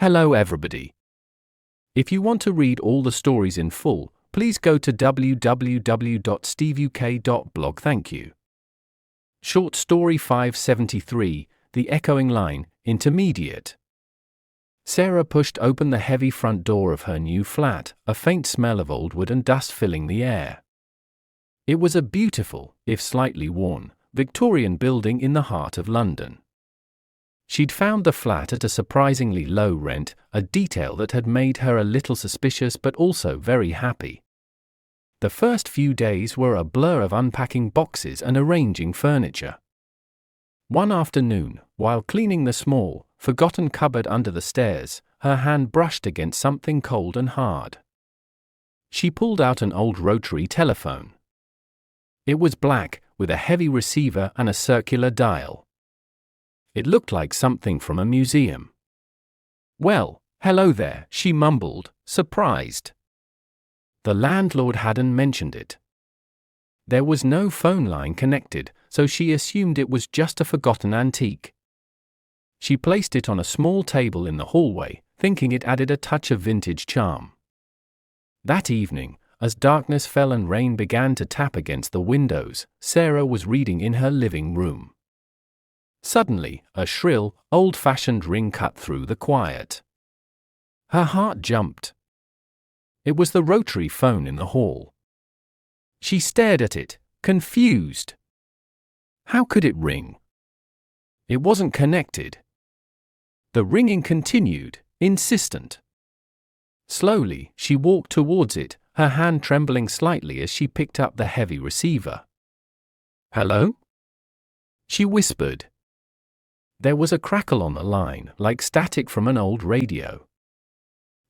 Hello everybody. If you want to read all the stories in full, please go to www.steveuk.blog. Thank you. Short Story 573, The Echoing Line, Intermediate. Sarah pushed open the heavy front door of her new flat, a faint smell of old wood and dust filling the air. It was a beautiful, if slightly worn, Victorian building in the heart of London. She'd found the flat at a surprisingly low rent, a detail that had made her a little suspicious but also very happy. The first few days were a blur of unpacking boxes and arranging furniture. One afternoon, while cleaning the small, forgotten cupboard under the stairs, her hand brushed against something cold and hard. She pulled out an old rotary telephone. It was black, with a heavy receiver and a circular dial. It looked like something from a museum. "Well, hello there," she mumbled, surprised. The landlord hadn't mentioned it. There was no phone line connected, so she assumed it was just a forgotten antique. She placed it on a small table in the hallway, thinking it added a touch of vintage charm. That evening, as darkness fell and rain began to tap against the windows, Sarah was reading in her living room. Suddenly, a shrill, old-fashioned ring cut through the quiet. Her heart jumped. It was the rotary phone in the hall. She stared at it, confused. How could it ring? It wasn't connected. The ringing continued, insistent. Slowly, she walked towards it, her hand trembling slightly as she picked up the heavy receiver. "Hello?" she whispered. There was a crackle on the line, like static from an old radio.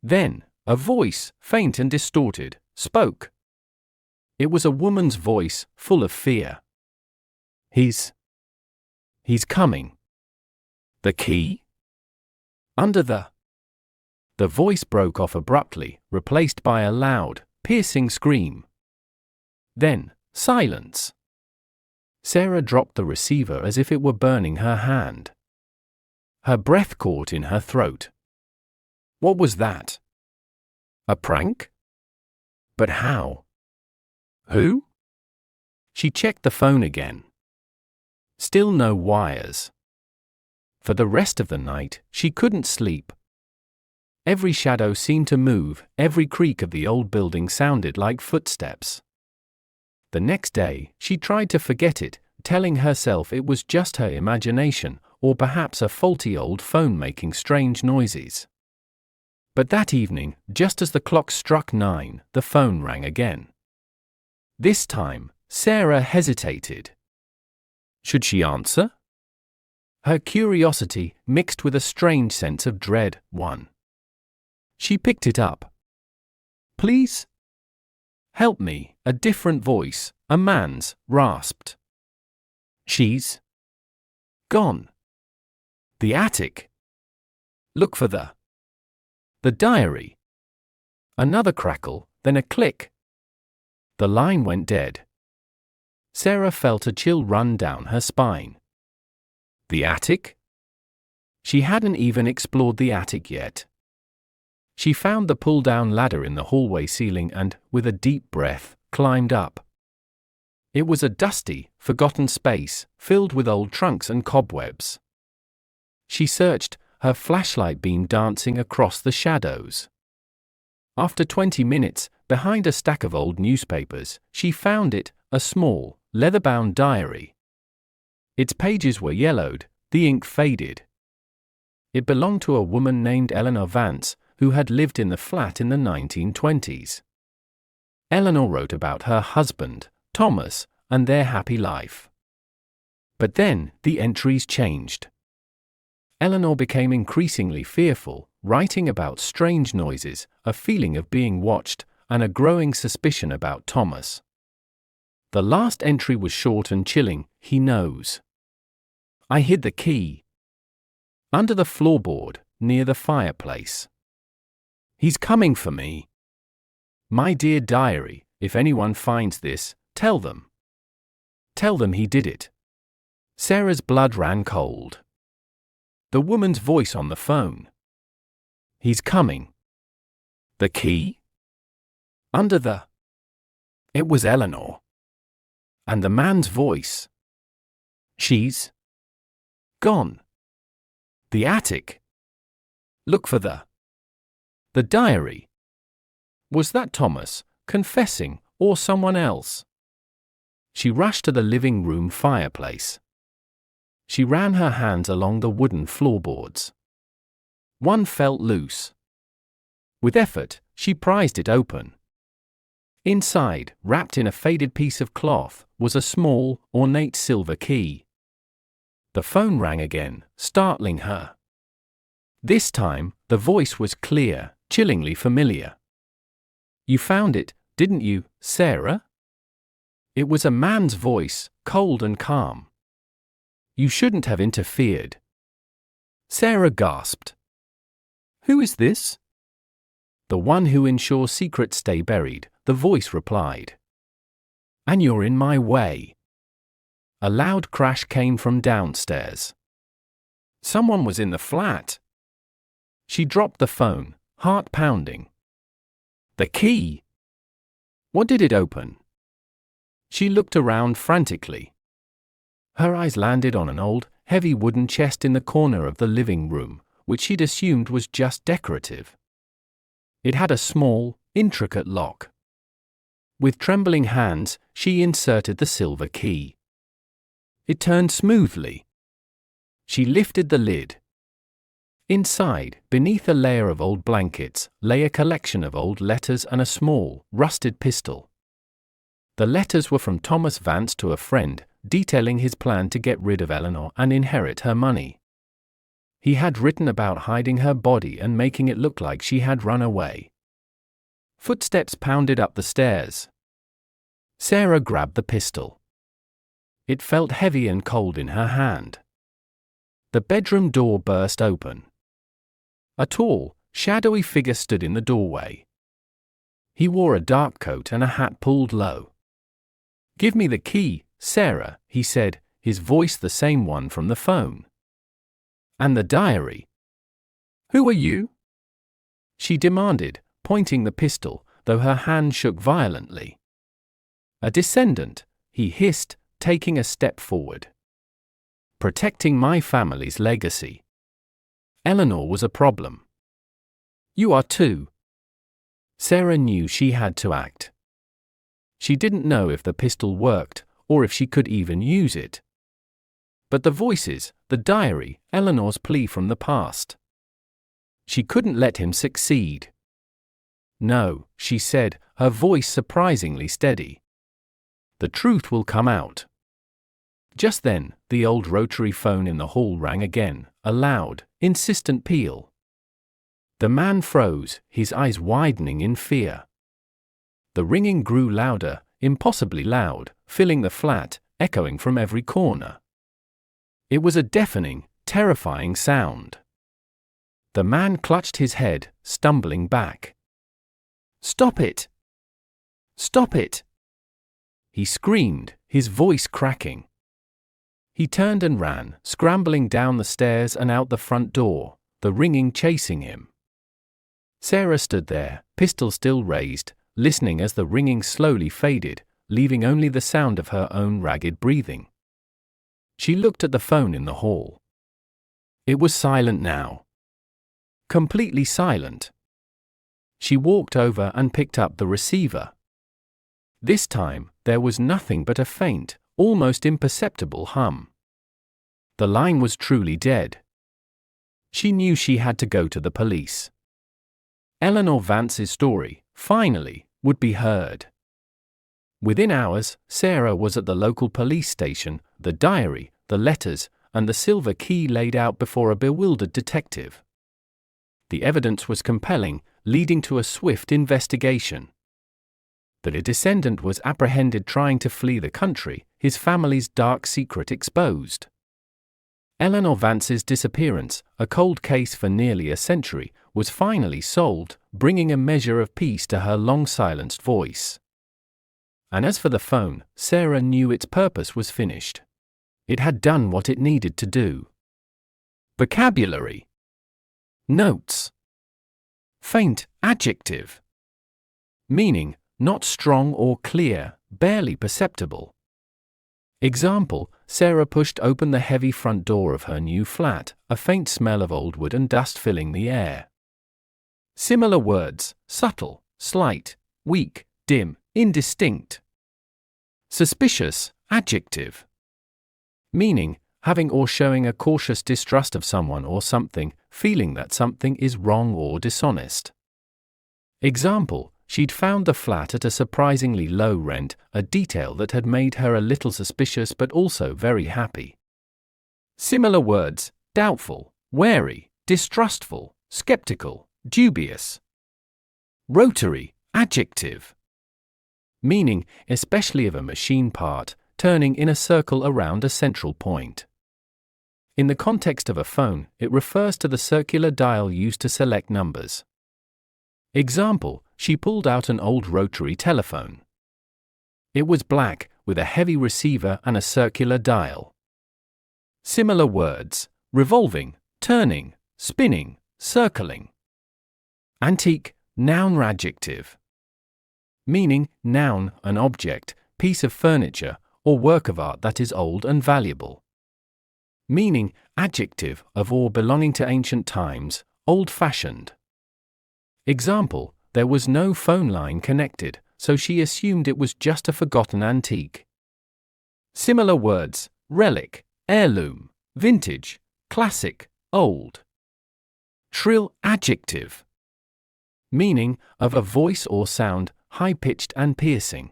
Then, a voice, faint and distorted, spoke. It was a woman's voice, full of fear. He's coming." "The key?" "Under the..." The voice broke off abruptly, replaced by a loud, piercing scream. Then, silence. Sarah dropped the receiver as if it were burning her hand. Her breath caught in her throat. What was that? A prank? But how? Who? She checked the phone again. Still no wires. For the rest of the night, she couldn't sleep. Every shadow seemed to move, every creak of the old building sounded like footsteps. The next day, she tried to forget it, telling herself it was just her imagination, or perhaps a faulty old phone making strange noises. But that evening, just as the clock struck 9, the phone rang again. This time, Sarah hesitated. Should she answer? Her curiosity, mixed with a strange sense of dread, won. She picked it up. "Please?" "Help me," a different voice, a man's, rasped. "She's gone." "The attic." "Look for the diary." Another crackle, then a click. The line went dead. Sarah felt a chill run down her spine. The attic? She hadn't even explored the attic yet. She found the pull-down ladder in the hallway ceiling and, with a deep breath, climbed up. It was a dusty, forgotten space, filled with old trunks and cobwebs. She searched, her flashlight beam dancing across the shadows. After 20 minutes, behind a stack of old newspapers, she found it, a small, leather-bound diary. Its pages were yellowed, the ink faded. It belonged to a woman named Eleanor Vance, who had lived in the flat in the 1920s. Eleanor wrote about her husband, Thomas, and their happy life. But then, the entries changed. Eleanor became increasingly fearful, writing about strange noises, a feeling of being watched, and a growing suspicion about Thomas. The last entry was short and chilling, "He knows. I hid the key under the floorboard, near the fireplace. He's coming for me. My dear diary, if anyone finds this, tell them. Tell them he did it." Sarah's blood ran cold. The woman's voice on the phone. He's coming. The key? Under the... It was Eleanor. And the man's voice. She's gone. The attic. Look for the diary. Was that Thomas, confessing, or someone else? She rushed to the living room fireplace. She ran her hands along the wooden floorboards. One felt loose. With effort, she prized it open. Inside, wrapped in a faded piece of cloth, was a small, ornate silver key. The phone rang again, startling her. This time, the voice was clear, chillingly familiar. You found it, didn't you, Sarah? It was a man's voice, cold and calm. You shouldn't have interfered. Sarah gasped. Who is this? The one who ensures secrets stay buried, the voice replied. And you're in my way. A loud crash came from downstairs. Someone was in the flat. She dropped the phone, heart pounding. The key! What did it open? She looked around frantically. Her eyes landed on an old, heavy wooden chest in the corner of the living room, which she'd assumed was just decorative. It had a small, intricate lock. With trembling hands, she inserted the silver key. It turned smoothly. She lifted the lid. Inside, beneath a layer of old blankets, lay a collection of old letters and a small, rusted pistol. The letters were from Thomas Vance to a friend, detailing his plan to get rid of Eleanor and inherit her money. He had written about hiding her body and making it look like she had run away. Footsteps pounded up the stairs. Sarah grabbed the pistol. It felt heavy and cold in her hand. The bedroom door burst open. A tall, shadowy figure stood in the doorway. He wore a dark coat and a hat pulled low. "Give me the key, Sarah," he said, his voice the same one from the phone. "And the diary." "Who are you?" she demanded, pointing the pistol, though her hand shook violently. "A descendant," he hissed, taking a step forward. "Protecting my family's legacy." Eleanor was a problem. "You are too." Sarah knew she had to act. She didn't know if the pistol worked, or if she could even use it. But the voices, the diary, Eleanor's plea from the past. She couldn't let him succeed. "No," she said, her voice surprisingly steady. "The truth will come out." Just then, the old rotary phone in the hall rang again, a loud, insistent peal. The man froze, his eyes widening in fear. The ringing grew louder, impossibly loud, filling the flat, echoing from every corner. It was a deafening, terrifying sound. The man clutched his head, stumbling back. "Stop it! Stop it!" he screamed, his voice cracking. He turned and ran, scrambling down the stairs and out the front door, the ringing chasing him. Sarah stood there, pistol still raised, listening as the ringing slowly faded, leaving only the sound of her own ragged breathing. She looked at the phone in the hall. It was silent now. Completely silent. She walked over and picked up the receiver. This time, there was nothing but a faint, almost imperceptible hum. The line was truly dead. She knew she had to go to the police. Eleanor Vance's story, finally, would be heard. Within hours, Sarah was at the local police station, the diary, the letters, and the silver key laid out before a bewildered detective. The evidence was compelling, leading to a swift investigation. That a descendant was apprehended trying to flee the country, his family's dark secret exposed. Eleanor Vance's disappearance, a cold case for nearly a century, was finally solved, bringing a measure of peace to her long-silenced voice. And as for the phone, Sarah knew its purpose was finished. It had done what it needed to do. Vocabulary. Notes. faint adjective. Meaning, not strong or clear, barely perceptible. Example, Sarah pushed open the heavy front door of her new flat, a faint smell of old wood and dust filling the air. Similar words, subtle, slight, weak, dim, indistinct. Suspicious adjective. Meaning, having or showing a cautious distrust of someone or something, feeling that something is wrong or dishonest. Example, she'd found the flat at a surprisingly low rent, a detail that had made her a little suspicious but also very happy. Similar words, doubtful, wary, distrustful, skeptical, dubious. Rotary adjective. Meaning, especially of a machine part, turning in a circle around a central point. In the context of a phone, it refers to the circular dial used to select numbers. Example, she pulled out an old rotary telephone. It was black, with a heavy receiver and a circular dial. Similar words, revolving, turning, spinning, circling. Antique, noun adjective. Meaning, noun, an object, piece of furniture, or work of art that is old and valuable. Meaning, adjective of or belonging to ancient times, old-fashioned. Example, there was no phone line connected, so she assumed it was just a forgotten antique. Similar words, relic, heirloom, vintage, classic, old. Shrill adjective. Meaning, of a voice or sound, high-pitched and piercing.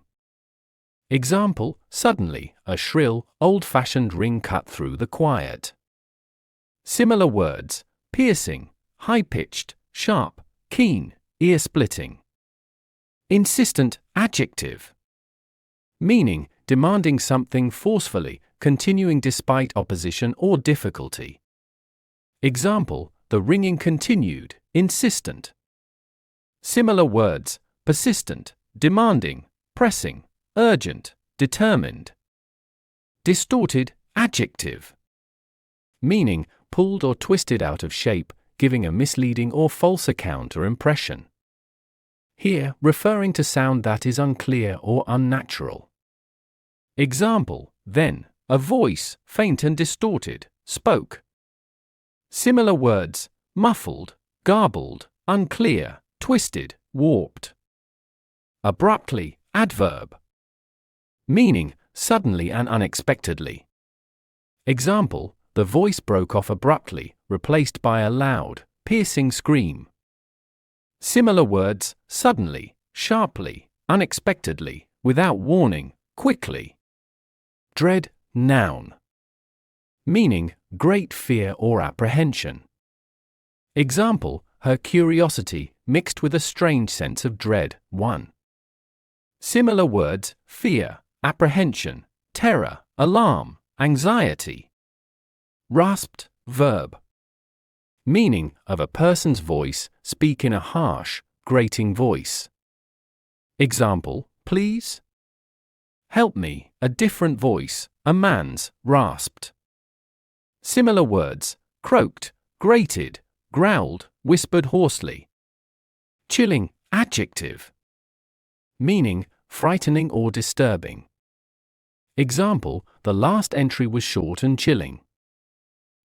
Example, suddenly, a shrill, old-fashioned ring cut through the quiet. Similar words, piercing, high-pitched, sharp, keen, ear-splitting. Insistent adjective. Meaning, demanding something forcefully, continuing despite opposition or difficulty. Example, the ringing continued, insistent. Similar words, persistent, demanding, pressing, urgent, determined. Distorted adjective. Meaning, pulled or twisted out of shape, giving a misleading or false account or impression. Here, referring to sound that is unclear or unnatural. Example, then, a voice, faint and distorted, spoke. Similar words, muffled, garbled, unclear, twisted, warped. Abruptly, adverb. Meaning, suddenly and unexpectedly. Example, the voice broke off abruptly, replaced by a loud, piercing scream. Similar words, suddenly, sharply, unexpectedly, without warning, quickly. Dread, noun. Meaning, great fear or apprehension. Example, her curiosity, mixed with a strange sense of dread, 1. Similar words, fear, apprehension, terror, alarm, anxiety. Rasped, verb. Meaning, of a person's voice, speak in a harsh, grating voice. Example, please? Help me, a different voice, a man's, rasped. Similar words, croaked, grated, growled, whispered hoarsely. Chilling, adjective. Meaning, frightening or disturbing. Example, the last entry was short and chilling.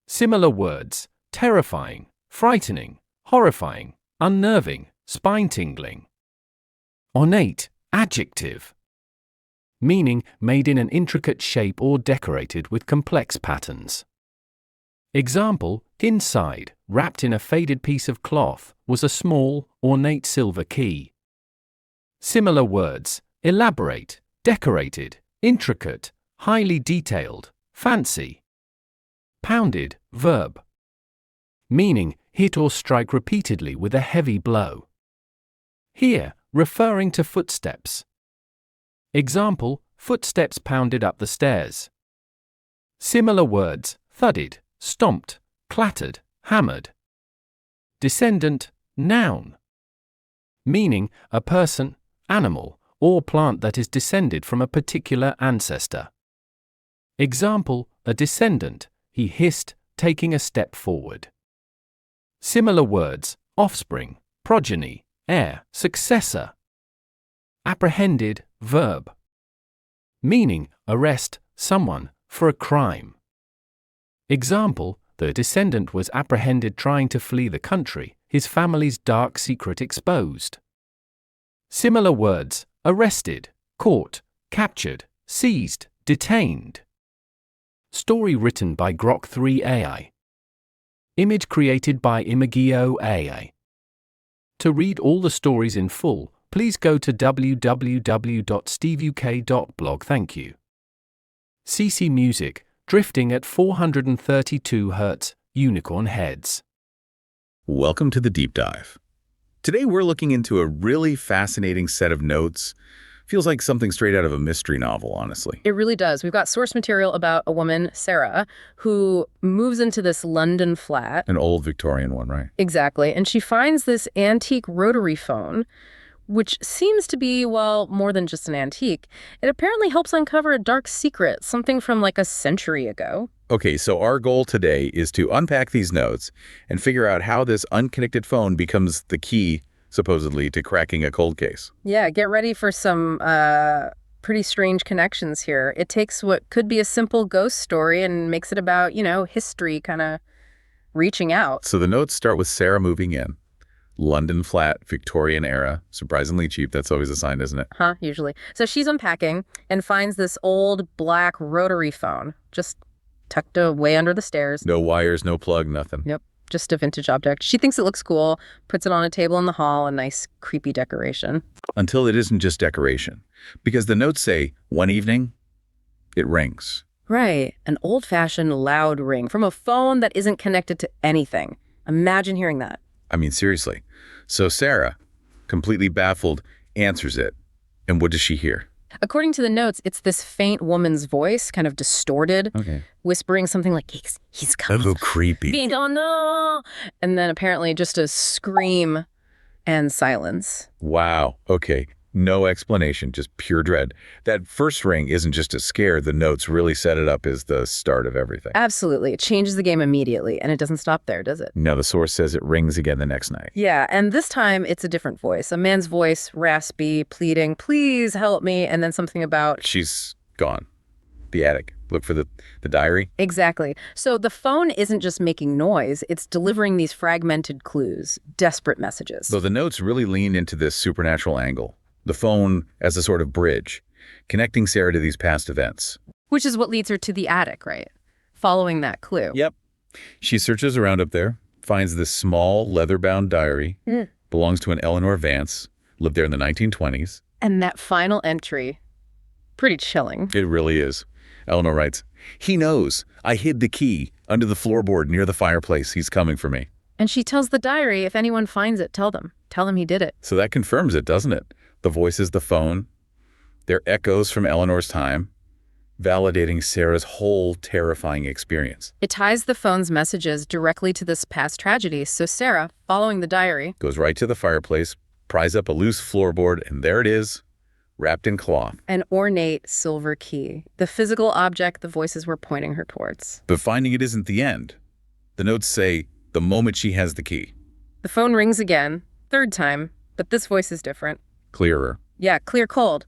Similar words, terrifying, frightening, horrifying, unnerving, spine-tingling. Ornate, adjective. Meaning, made in an intricate shape or decorated with complex patterns. Example, inside, wrapped in a faded piece of cloth, was a small, ornate silver key. Similar words, elaborate, decorated, intricate, highly detailed, fancy. Pounded, verb. Meaning, hit or strike repeatedly with a heavy blow. Here, referring to footsteps. Example, footsteps pounded up the stairs. Similar words, thudded, stomped, clattered, hammered. Descendant, noun. Meaning, a person, animal, or plant that is descended from a particular ancestor. Example, a descendant, he hissed, taking a step forward. Similar words, offspring, progeny, heir, successor. Apprehended, verb. Meaning, arrest someone for a crime. Example, the descendant was apprehended trying to flee the country, his family's dark secret exposed. Similar words, arrested, caught, captured, seized, detained. Story written by Grok 3 AI. Image created by Imagio AI. To read all the stories in full, please go to www.steveuk.blog. Thank you. CC Music, drifting at 432 Hz, unicorn heads. Welcome to the deep dive. Today we're looking into a really fascinating set of notes. Feels like something straight out of a mystery novel, honestly. It really does. We've got source material about a woman, Sarah, who moves into this London flat. An old Victorian one, right? Exactly. And she finds this antique rotary phone, which seems to be, well, more than just an antique. It apparently helps uncover a dark secret, something from like a century ago. Okay, so our goal today is to unpack these notes and figure out how this unconnected phone becomes the key, supposedly, to cracking a cold case. Yeah, get ready for some pretty strange connections here. It takes what could be a simple ghost story and makes it about, history kind of reaching out. So the notes start with Sarah moving in. London flat, Victorian era, surprisingly cheap. That's always a sign, isn't it? Usually. So she's unpacking and finds this old black rotary phone just tucked away under the stairs. No wires, no plug, nothing. Yep. Just a vintage object. She thinks it looks cool, puts it on a table in the hall, a nice creepy decoration. Until it isn't just decoration. Because the notes say, one evening, it rings. Right. An old-fashioned loud ring from a phone that isn't connected to anything. Imagine hearing that. I mean, seriously. So Sarah, completely baffled, answers it. And what does she hear? According to the notes, it's this faint woman's voice, kind of distorted, whispering something like, he's coming. Oh, creepy. We don't know. And then apparently just a scream and silence. Wow. Okay. No explanation, just pure dread. That first ring isn't just a scare. The notes really set it up as the start of everything. Absolutely. It changes the game immediately, and it doesn't stop there, does it? No, the source says it rings again the next night. Yeah, and this time it's a different voice. A man's voice, raspy, pleading, please help me, and then something about... She's gone. The attic. Look for the diary. Exactly. So the phone isn't just making noise, it's delivering these fragmented clues, desperate messages. Though the notes really lean into this supernatural angle. The phone as a sort of bridge, connecting Sarah to these past events. Which is what leads her to the attic, right? Following that clue. Yep. She searches around up there, finds this small leather-bound diary, belongs to an Eleanor Vance, lived there in the 1920s. And that final entry, pretty chilling. It really is. Eleanor writes, "He knows. I hid the key under the floorboard near the fireplace. He's coming for me." And she tells the diary, if anyone finds it, tell them. Tell them he did it. So that confirms it, doesn't it? The voice is the phone. They're echoes from Eleanor's time, validating Sarah's whole terrifying experience. It ties the phone's messages directly to this past tragedy. So Sarah, following the diary, goes right to the fireplace, pries up a loose floorboard, and there it is, wrapped in cloth. An ornate silver key, the physical object the voices were pointing her towards. But finding it isn't the end. The notes say, the moment she has the key. The phone rings again, third time, but this voice is different. Clearer. Yeah, clear cold.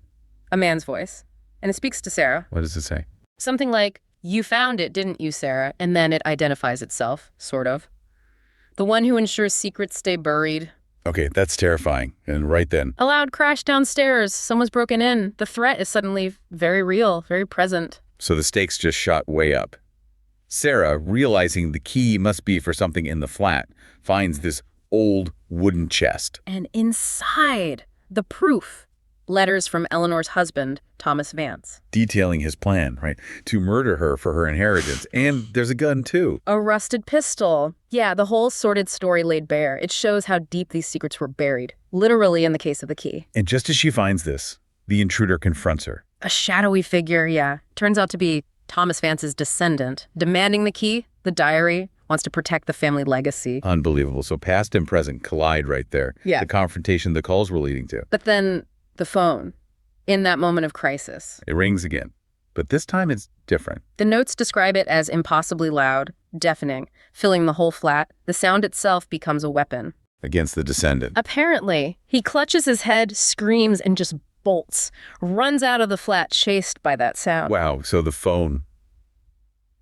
A man's voice. And it speaks to Sarah. What does it say? Something like, you found it, didn't you, Sarah? And then it identifies itself, sort of. The one who ensures secrets stay buried. Okay, that's terrifying. And right then. A loud crash downstairs. Someone's broken in. The threat is suddenly very real, very present. So the stakes just shot way up. Sarah, realizing the key must be for something in the flat, finds this old wooden chest. And inside, the proof. Letters from Eleanor's husband, Thomas Vance. Detailing his plan, right? To murder her for her inheritance. And there's a gun, too. A rusted pistol. Yeah, the whole sordid story laid bare. It shows how deep these secrets were buried. Literally in the case of the key. And just as she finds this, the intruder confronts her. A shadowy figure, yeah. Turns out to be Thomas Vance's descendant. Demanding the key, the diary, wants to protect the family legacy. Unbelievable. So past and present collide right there. Yeah. The confrontation the calls were leading to. But then the phone, in that moment of crisis. It rings again. But this time it's different. The notes describe it as impossibly loud, deafening, filling the whole flat. The sound itself becomes a weapon. against the descendant. Apparently, he clutches his head, screams, and just bolts, runs out of the flat chased by that sound. Wow, so the phone,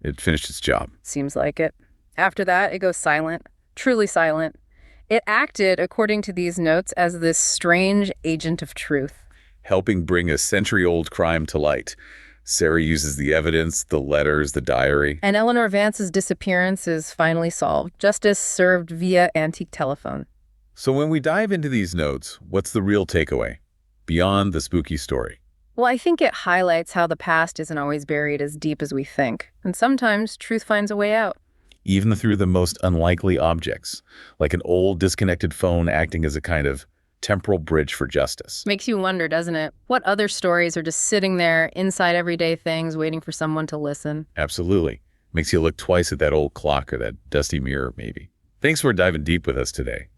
it finished its job. Seems like it. After that, it goes silent, truly silent. It acted, according to these notes, as this strange agent of truth. Helping bring a century-old crime to light. Sarah uses the evidence, the letters, the diary. And Eleanor Vance's disappearance is finally solved. Justice served via antique telephone. So when we dive into these notes, what's the real takeaway? Beyond the spooky story. Well, I think it highlights how the past isn't always buried as deep as we think. And sometimes truth finds a way out. Even through the most unlikely objects, like an old disconnected phone acting as a kind of temporal bridge for justice. Makes you wonder, doesn't it? What other stories are just sitting there inside everyday things waiting for someone to listen? Absolutely. Makes you look twice at that old clock or that dusty mirror, maybe. Thanks for diving deep with us today.